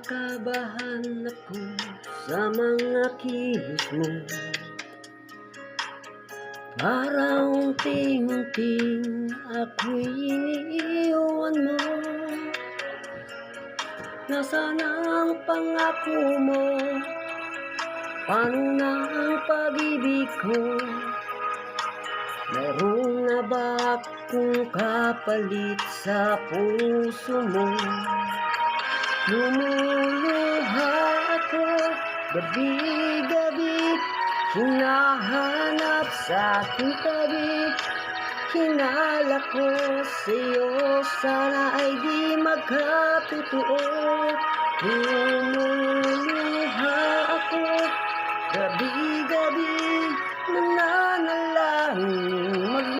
Kinakabahan ako sa mga kilos mo. Parang unti-unting ako'y iniiwan mo. Nasaan ang pangako mo? Paano na ang pag-ibig ko? Mayroon na ba akong kapalit sa puso mo? Lumuluha ako gabi-gabi, hinahanap sa aking tabi. Hinala ko sa'yo, sana ay di magkatotoo. Lumuluha ako gabi-gabi, nananalangin